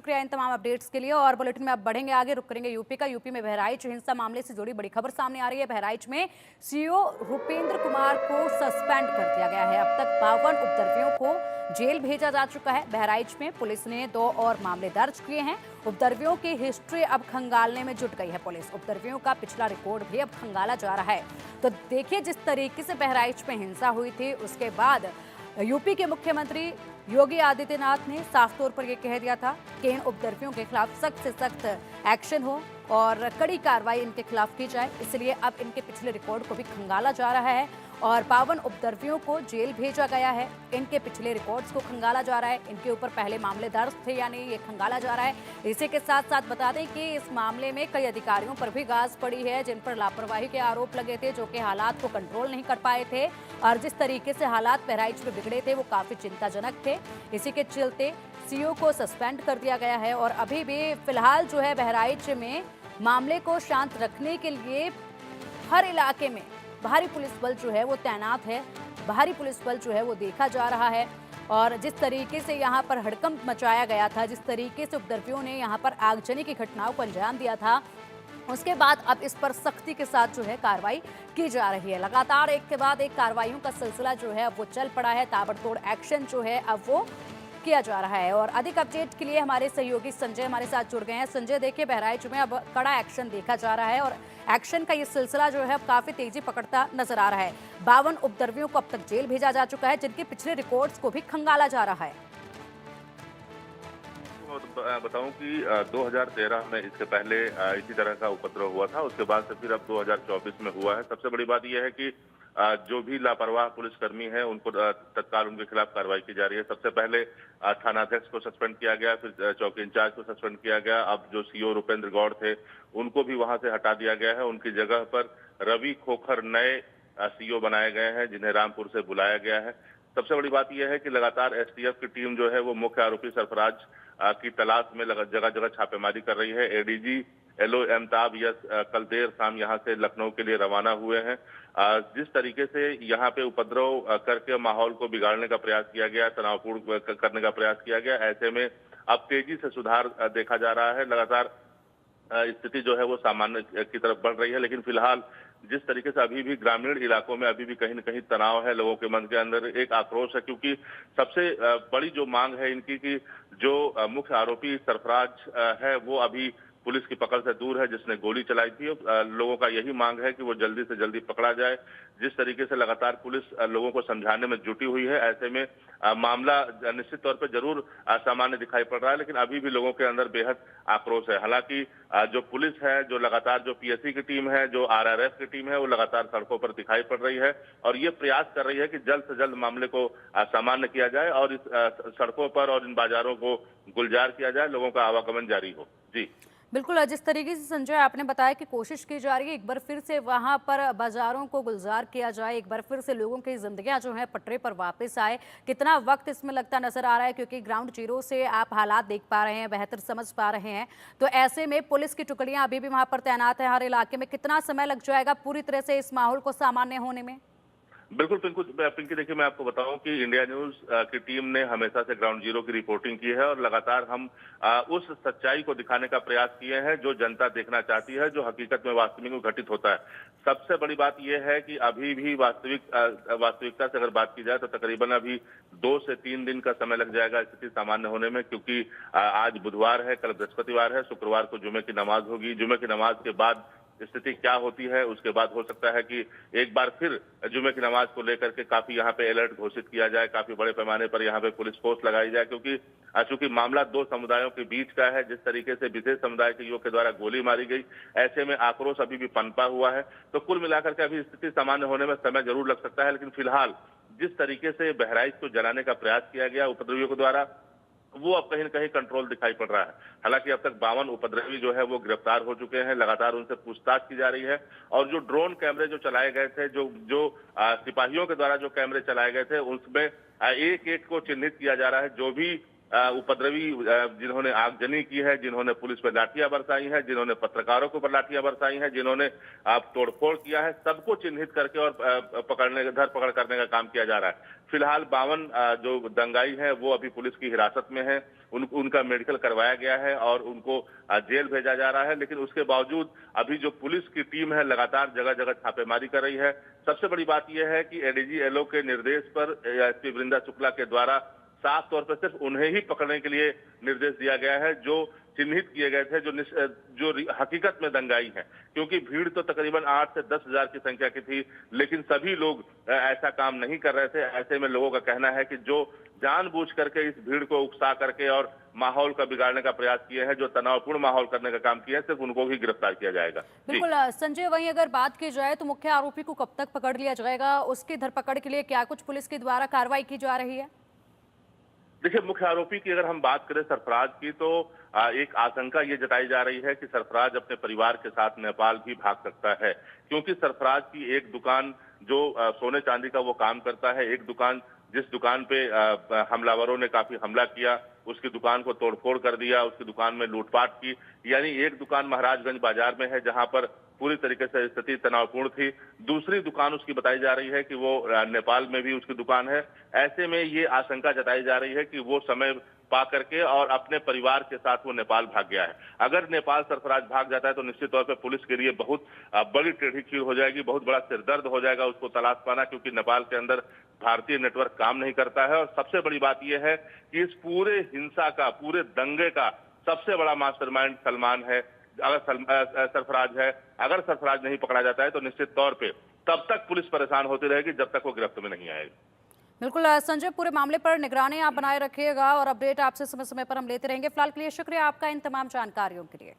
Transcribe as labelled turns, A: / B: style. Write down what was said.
A: शुक्रिया इन तमाम अपडेट्स के लिए। और बुलेटिन में अब बढ़ेंगे आगे, रुक करेंगे यूपी का। यूपी में बहराइच हिंसा मामले से जुड़ी बड़ी खबर सामने आ रही है। बहराइच में सीईओ रूपेंद्र कुमार को सस्पेंड कर दिया गया है। अब तक 52 उपद्रवियों को जेल भेजा जा चुका है। बहराइच में पुलिस ने 2 और मामले दर्ज किए हैं। उपद्रवियों की हिस्ट्री अब खंगालने में जुट गई है पुलिस। उपद्रवियों का पिछला रिकॉर्ड भी अब खंगाला जा रहा है। तो देखिए, जिस तरीके से बहराइच में हिंसा हुई थी, उसके बाद यूपी के मुख्यमंत्री योगी आदित्यनाथ ने साफ तौर पर यह कह दिया था कि इन उपद्रवियों के खिलाफ सख्त से सख्त एक्शन हो और कड़ी कार्रवाई इनके खिलाफ की जाए। इसलिए अब इनके पिछले रिकॉर्ड को भी खंगाला जा रहा है और 52 उपद्रवियों को जेल भेजा गया है। इनके पिछले रिकॉर्ड्स को खंगाला जा रहा है। इनके ऊपर पहले मामले दर्ज थे या नहीं, ये खंगाला जा रहा है। इसी के साथ साथ बता दें कि इस मामले में कई अधिकारियों पर भी गाज पड़ी है, जिन पर लापरवाही के आरोप लगे थे, जो कि हालात को कंट्रोल नहीं कर पाए थे। और जिस तरीके से हालात बहराइच में बिगड़े थे वो काफी चिंताजनक थे। इसी के चलते सीईओ को सस्पेंड कर दिया गया है। और अभी भी फिलहाल जो है बहराइच में मामले को शांत रखने के लिए हर इलाके में भारी पुलिस बल जो है वो तैनात है। भारी पुलिस बल जो है वो देखा जा रहा है। और जिस तरीके से यहाँ पर हड़कंप मचाया गया था, जिस तरीके से उपद्रवियों ने यहाँ पर आगजनी की घटनाओं को अंजाम दिया था, उसके बाद अब इस पर सख्ती के साथ जो है कार्रवाई की जा रही है। लगातार एक के बाद एक कार्रवाइयों का सिलसिला जो है अब वो चल पड़ा है। ताबड़तोड़ एक्शन जो है अब वो किया जा रहा है। और अधिक अपडेट के लिए हमारे सहयोगी संजय हमारे साथ जुड़ गए हैं। संजय, देखिए, बहराइच में अब कड़ा एक्शन देखा जा रहा है और एक्शन का ये सिलसिला जो है अब काफी तेजी पकड़ता नजर आ रहा है। 52 उपद्रवियों को अब तक जेल भेजा जा चुका है, जिनके पिछले रिकॉर्ड्स को भी खंगाला जा रहा है।
B: बताऊं कि 2013 में इसके पहले इसी तरह का उपद्रव हुआ था। उसके बाद से फिर अब 2024 में हुआ है। सबसे बड़ी बात यह है कि जो भी लापरवाह पुलिसकर्मी है उनको तत्काल उनके खिलाफ कार्रवाई की जा रही है। सबसे पहले थानाध्यक्ष को सस्पेंड किया गया, फिर चौकी इंचार्ज को सस्पेंड किया गया। अब जो सीईओ रूपेंद्र गौड़ थे उनको भी वहां से हटा दिया गया है। उनकी जगह पर रवि खोखर नए सीईओ बनाए गए हैं, जिन्हें रामपुर से बुलाया गया है। सबसे बड़ी बात यह है कि लगातार एसटीएफ की टीम जो है वो मुख्य आरोपी सरफराज की तलाश में जगह जगह छापेमारी कर रही है। एडीजी एलओ अमिताभ यस कल देर शाम यहां से लखनऊ के लिए रवाना हुए हैं। जिस तरीके से यहां पे उपद्रव करके माहौल को बिगाड़ने का प्रयास किया गया, तनावपूर्ण करने का प्रयास किया गया, ऐसे में अब तेजी से सुधार देखा जा रहा है। लगातार स्थिति जो है वो सामान्य की तरफ बढ़ रही है। लेकिन फिलहाल जिस तरीके से अभी भी ग्रामीण इलाकों में अभी भी कहीं न कहीं तनाव है, लोगों के मन के अंदर एक आक्रोश है, क्योंकि सबसे बड़ी जो मांग है इनकी कि जो मुख्य आरोपी सरफराज है वो अभी पुलिस की पकड़ से दूर है, जिसने गोली चलाई थी। लोगों का यही मांग है कि वो जल्दी से जल्दी पकड़ा जाए। जिस तरीके से लगातार पुलिस लोगों को समझाने में जुटी हुई है, ऐसे में मामला निश्चित तौर पर जरूर सामान्य दिखाई पड़ रहा है, लेकिन अभी भी लोगों के अंदर बेहद आक्रोश है। हालांकि जो पुलिस है, जो लगातार जो पीएससी की टीम है, जो आरआरएफ की टीम है, वो लगातार सड़कों पर दिखाई पड़ रही है और ये प्रयास कर रही है कि जल्द से जल्द मामले को सामान्य किया जाए और इस सड़कों पर और इन बाजारों को गुलजार किया जाए, लोगों का आवागमन जारी हो। जी
A: बिल्कुल, जिस तरीके से संजय आपने बताया कि कोशिश की जा रही है एक बार फिर से वहां पर बाजारों को गुलजार किया जाए, एक बार फिर से लोगों की जिंदगियां जो है पटरी पर वापस आए। कितना वक्त इसमें लगता नजर आ रहा है, क्योंकि ग्राउंड जीरो से आप हालात देख पा रहे हैं, बेहतर समझ पा रहे हैं। तो ऐसे में पुलिस की टुकड़ियां अभी भी वहां पर तैनात है हर इलाके में। कितना समय लग जाएगा पूरी तरह से इस माहौल को सामान्य होने में?
B: बिल्कुल पिंकी, देखिए, मैं आपको बताऊं कि इंडिया न्यूज की टीम ने हमेशा से ग्राउंड जीरो की रिपोर्टिंग की है और लगातार हम उस सच्चाई को दिखाने का प्रयास किए हैं जो जनता देखना चाहती है, जो हकीकत में वास्तविक में घटित होता है। सबसे बड़ी बात यह है कि अभी भी वास्तविकता से अगर बात की जाए तो तकरीबन अभी 2 से 3 दिन का समय लग जाएगा स्थिति सामान्य होने में, क्योंकि आज बुधवार है, कल बृहस्पतिवार है, शुक्रवार को जुमे की नमाज होगी। जुमे की नमाज के बाद स्थिति क्या होती है, उसके बाद हो सकता है कि एक बार फिर जुमे की नमाज को लेकर के काफी यहाँ पे अलर्ट घोषित किया जाए, काफी बड़े पैमाने पर यहाँ पे पुलिस फोर्स लगाई जाए, क्योंकि चूंकि मामला 2 समुदायों के बीच का है। जिस तरीके से विशेष समुदाय के युवक के द्वारा गोली मारी गई, ऐसे में आक्रोश अभी भी पनपा हुआ है। तो कुल मिलाकर के अभी स्थिति सामान्य होने में समय जरूर लग सकता है, लेकिन फिलहाल जिस तरीके से बहराइच को जलाने का प्रयास किया गया उपद्रवियों के द्वारा, वो अब कहीं न कहीं कंट्रोल दिखाई पड़ रहा है। हालांकि अब तक 52 उपद्रवी जो है वो गिरफ्तार हो चुके हैं। लगातार उनसे पूछताछ की जा रही है और जो ड्रोन कैमरे जो चलाए गए थे, जो जो सिपाहियों के द्वारा जो कैमरे चलाए गए थे, उसमें एक एक को चिन्हित किया जा रहा है। जो भी उपद्रवी जिन्होंने आगजनी की है, जिन्होंने पुलिस पर लाठियां बरसाई हैं, जिन्होंने पत्रकारों को पर लाठियां बरसाई हैं, जिन्होंने तोड़फोड़ किया है, सबको चिन्हित करके और धरपकड़ करने का काम किया जा रहा है। फिलहाल 52 जो दंगाई है वो अभी पुलिस की हिरासत में है। उनका मेडिकल करवाया गया है और उनको जेल भेजा जा रहा है। लेकिन उसके बावजूद अभी जो पुलिस की टीम है लगातार जगह जगह छापेमारी कर रही है। सबसे बड़ी बात यह है कि एडीजी एलओ के निर्देश पर एसपी वृंदा शुक्ला के द्वारा साफ तौर पर सिर्फ उन्हें ही पकड़ने के लिए निर्देश दिया गया है जो चिन्हित किए गए थे, जो हकीकत में दंगाई है। क्योंकि भीड़ तो तकरीबन 8 से 10 हजार की संख्या की थी, लेकिन सभी लोग ऐसा काम नहीं कर रहे थे। ऐसे में लोगों का कहना है कि जो जानबूझ करके इस भीड़ को उकसा करके और माहौल का बिगाड़ने का प्रयास किए हैं, जो तनावपूर्ण माहौल करने का काम किया है, सिर्फ उनको ही गिरफ्तार किया जाएगा।
A: बिल्कुल संजय, वहीं अगर बात की जाए तो मुख्य आरोपी को कब तक पकड़ लिया जाएगा? उसकी धरपकड़ के लिए क्या कुछ पुलिस के द्वारा कार्रवाई की जा रही है?
B: देखिए, मुख्य आरोपी की अगर हम बात करें सरफराज की, तो एक आशंका ये जताई जा रही है कि सरफराज अपने परिवार के साथ नेपाल भी भाग सकता है। क्योंकि सरफराज की एक दुकान जो सोने चांदी का वो काम करता है, एक दुकान जिस दुकान पे हमलावरों ने काफी हमला किया, उसकी दुकान को तोड़फोड़ कर दिया, उसकी दुकान में लूटपाट की। यानी एक दुकान महाराजगंज बाजार में है जहां पर पूरी तरीके से स्थिति तनावपूर्ण थी। दूसरी दुकान उसकी बताई जा रही है कि वो नेपाल में भी उसकी दुकान है। ऐसे में ये आशंका जताई जा रही है कि वो समय पा करके और अपने परिवार के साथ वो नेपाल भाग गया है। अगर नेपाल सरफराज भाग जाता है तो निश्चित तौर पे पुलिस के लिए बहुत बड़ी टेढ़ी खीर हो जाएगी, बहुत बड़ा सिरदर्द हो जाएगा उसको तलाश पाना, क्योंकि नेपाल के अंदर भारतीय नेटवर्क काम नहीं करता है। और सबसे बड़ी बात यह है कि इस पूरे हिंसा का, पूरे दंगे का सबसे बड़ा मास्टरमाइंड सलमान है। अगर सरफराज है, अगर सरफराज नहीं पकड़ा जाता है तो निश्चित तौर पे तब तक पुलिस परेशान होती रहेगी जब तक वो गिरफ्त में नहीं आएगा।
A: बिल्कुल संजय, पूरे मामले पर निगरानी आप बनाए रखिएगा और अपडेट आपसे समय समय पर हम लेते रहेंगे। फिलहाल के लिए शुक्रिया आपका इन तमाम जानकारियों के लिए।